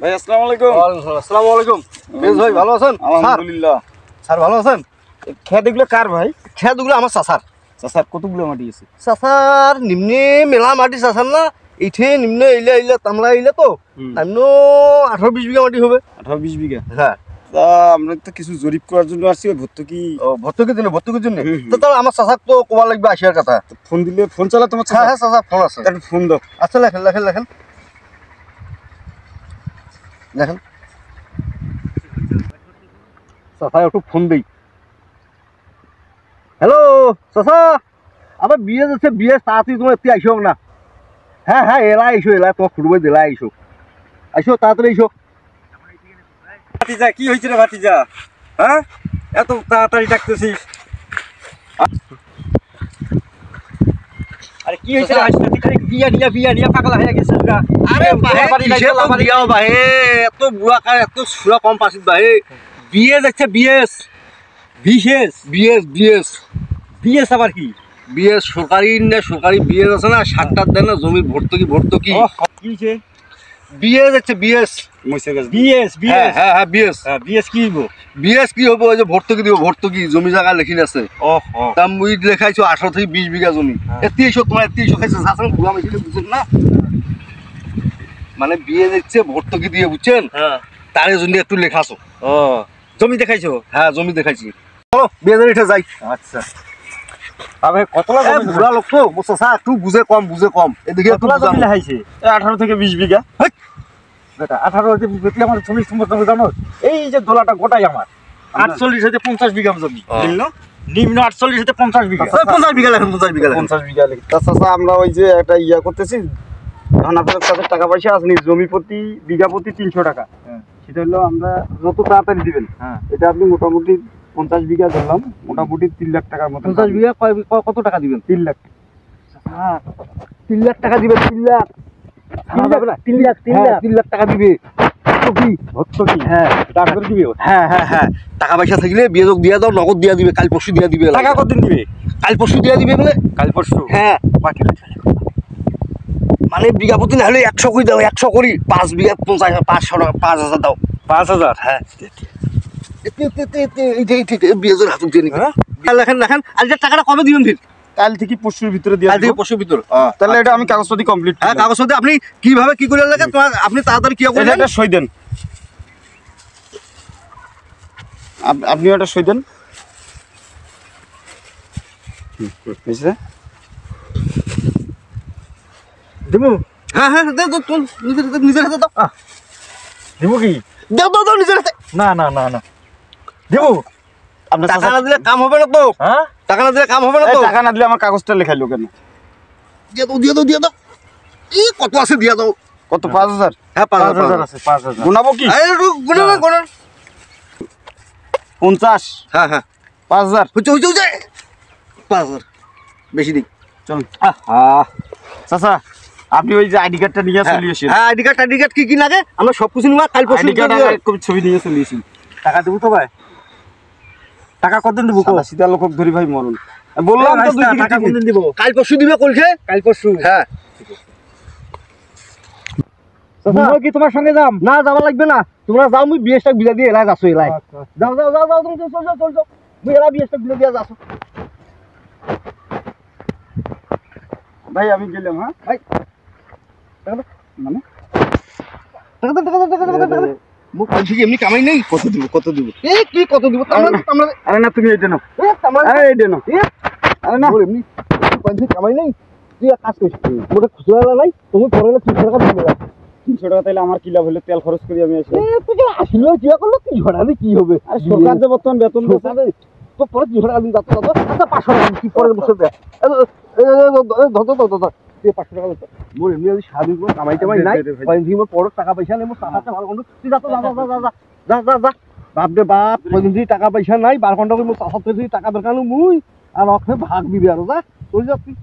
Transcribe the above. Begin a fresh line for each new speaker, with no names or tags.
ভাই আসসালামু আলাইকুম।
আসসালামু আলাইকুম। বেশ ভাই ভালো আছেন?
আলহামদুলিল্লাহ।
স্যার ভালো আছেন?
খেতগুলো কার ভাই?
খেতগুলো আমার চাচার।
চাচার কতগুলো মাটি আছে?
চাচার নিম্নে মেলা মাটি চাচার না, এইঠে নিম্নে এইলে তামলা এইলে তো নিম্ন 18-20 বিঘা মাটি হবে।
18-20 বিঘা।
হ্যাঁ,
তা আমরা তো কিছু জরিপ করার জন্য আসছি, ভর্তুকি
ভর্তুকির জন্য। তো তাহলে আমার চাচাক তো কোয়া লাগবে আসিয়ার কথা।
ফোন দিলে ফোন চালা তোমার?
হ্যাঁ হ্যাঁ চাচা ফোন আছে।
একটা ফোন দাও।
আচ্ছা লেখেন লেখেন লেখেন লেখেন। চাচা একটু ফোন দেই। হ্যালো চাচা, আমার বিয়ে যাচ্ছে, বিয়ে তাড়াতাড়ি তোমার এতে আইসো না। হ্যাঁ হ্যাঁ এলা আইসো, এলা তোমার ফুটবল দিলা আইসো, আইসো তাড়াতাড়ি আইসো।
ভাতিজা কি হয়েছে রে ভাতিজা? হ্যাঁ, এত তাড়াতাড়ি ডাকতেছিস? আরে কি হয়েছে রে ভাতিজা? তুই খালি বিয়া নিয়া পাগলা হয়ে গেছিস গা।
আরে বিয়ে বাহে এত বুড়া কার এত সুরা কম পাছিস বাহে।
বিয়ে যাচ্ছে বিএস বিশেষ
বিএস বিএস
বিএস আবার কি?
বিএস সরকারি না, সরকারি বিএস আছে না, 7টার দেন না জমির ভর্তুকি
কি হয়েছে?
বিএস আছে বিএস।
বিএস বিএস
হ্যাঁ হ্যাঁ বিএস।
বিএস কি হইব?
বিএস কি হবো, ওই যে ভর্তুকি দিব, ভর্তুকি জমি জায়গা লেখি আছে। তা মুই লেখাইছো 18 থেকে 20 বিঘা জমি। এতে এসো তোমার, এতে এসো খাইছে শাসন ঘুরা মেশিনে, বুঝছেন না? মানে বিয়ে দিচ্ছে ভর্তুকি দিয়ে, বুঝছেন?
হ্যাঁ,
তার জন্য একটু লেখাছো।
জমি দেখাইছো?
হ্যাঁ জমি দেখাইছি। চলো বিয়ে দিয়ে উঠে যাই।
আচ্ছা, আবে কতলা জমি?
বুড়া লোক তো বুঝছো স্যার, একটু বুঝে কম এদিকে একটু
কতলা জমি
বুঝানো।
দেখাইছে? 18 থেকে 20 বিঘা। বেটা 18 থেকে 20 বিঘা আমার জমি সম্পর্কে জানো? এই যে দোলাটা গোটাই আমার। 48 থেকে 50 বিঘা জমি। নিম্ন 48 থেকে 50 বিঘা।
50 বিঘা লেখেন, 50 বিঘা লেখেন।
50 বিঘা লেগে। তাছাড়া আমরা ওই যে একটা ইয়া করতেছি, এখন আপনার কাছে টাকা পয়সা আছে নি? জমি প্রতি বিঘা প্রতি 300 টাকা। সেটা হলো আমরা যত তাড়াতাড়ি দিবেন। এটা আপনি মোটামুটি 50 বিঘা ধরলাম, মোটামুটি 3 লাখ টাকার মতো।
50 বিঘা কত টাকা দিবেন?
3 লাখ।
3 লাখ টাকা দিবে? 3 লাখ 3 লাখ টাকা দিবে।
ভর্তুকি? হ্যাঁ, টাকা করে দিবে।
হ্যাঁ হ্যাঁ হ্যাঁ, টাকা পয়সা থাকলে বিয়ে যোগ দিয়া দাও, নগদ দিয়া দিবে, কাল পরশু দিয়া দিবে।
টাকা কতদিন দিবে?
কাল পরশু দিয়া দিবে বলে।
কাল পরশু?
হ্যাঁ, মানে বিঘা প্রতি না হলে 100 করে দাও, 100 করি 5 বিঘা 50, 500 টাকা, 5000 দাও।
5000?
হ্যাঁ, বিয়ে যোগ হাত দিয়ে নিবে। লেখেন লেখেন। আর যে টাকাটা কবে দিবেন? ফির
কাল থেকে পরশুর ভিতরে দিয়ে
কাল থেকে পরশুর ভিতর।
তাহলে এটা আমি কাগজপাতি কমপ্লিট।
হ্যাঁ, কাগজপত্র আপনি কিভাবে কি করে লেখেন, তোমার আপনি তাড়াতাড়ি কি করে
এটা সই দেন। আপনি এটা সই দেন। বুঝছে? দেবো?
হ্যাঁ হ্যাঁ, দাও দাও, তুমি নিজের হাতে দাও।
দেবো কি?
দাও দাও দাও নিজের হাতে।
না না না না, দেবো। আপনার
টাকা না দিলে কাম হবে না তো।
হ্যাঁ,
টাকা না দিলে কাম হবে না তো।
টাকা না দিলে আমার কাগজটা লেখাইলো কেন?
দিয়ে দাও দিয়ে দাও দিয়ে দাও। কত আছে দিয়ে দাও।
কত? 5000?
হ্যাঁ 5000
আছে। 5000 গুনাবো কি?
গুনে না গুনে।
50?
হ্যাঁ হ্যাঁ,
5000
হচ্ছে হচ্ছে হচ্ছে 5000 বেশি দিই।
চল। চাচা, আপনি ওই যে আইডি কার্ডটা নিয়ে চলে আসেন।
হ্যাঁ, আইডি কার্ড কি কি লাগে আমরা সব কিছু নিবা, কাল পরশু
আইডি কার্ড আর ছবি নিয়ে চলে আসেন। টাকা দেবো তো ভাই? টাকা কতদিন দেবো? সিধা লোক ধরি ভাই মরণ। বললাম তো 2 টাকা কতদিন দিব?
কাল পরশু দিবে কলকে।
কাল পরশু?
হ্যাঁ।
চাচা কি তোমার সঙ্গে যাম?
না যাওয়া লাগবে না, তোমরা যাও, মুই বিয়েটা বিলা দিয়ে এলাই যাচ্ছ। এলাই যাও যাও যাও যাও, তুমি চল যাও চল যাও, মুই এলাই বিয়েটা বিলা দিয়ে যাচ্ছ।
ভাই আমি গেলাম। হ্যাঁ
ভাই
মানে
টাকা দাও টাকা দাও টাকা দাও টাকা দাও। মুখ কালকে এমনি কামাই নেই।
কত দিব? কত দিব?
কি কত দিব? আমরা
আরে না, তুমি এইটা নাও।
আমরা
আরে এইটা নাও। আরে না,
এমনি কালকে কামাই নেই। তুই এক কাজ করিস, মোটা খুচরা নাই, তুমি পরে 300 টাকা দিবে।
300 টাকা তাইলে আমার কি লাভ হলো? তেল খরচ করি আমি আসি।
তুই আসলে কি করলো? 300 টাকা কি হবে?
আর সরকার যে বর্তমান বেতন দিচ্ছে,
তো পরে 300 টাকা দিন যাচ্ছে। আচ্ছা 500 টাকা কি পরে বসে দেয়? ধর 500 টাকা মোর এমনি আমি স্বাধীন করে কামাই টামাই নাই, কয়েকদিন পর টাকা পয়সা নেই, মোর টাকাটা ভালো করুন। তুই যা তো যা যা যা যা যা যা। বাপ রে বাপ, কয়েকদিন টাকা পয়সা নাই, 12 ঘন্টা করে মোর চাষা টাকা দরকার মুই আর ওখানে ভাগ দিবি। আর যা তুই যা তুই।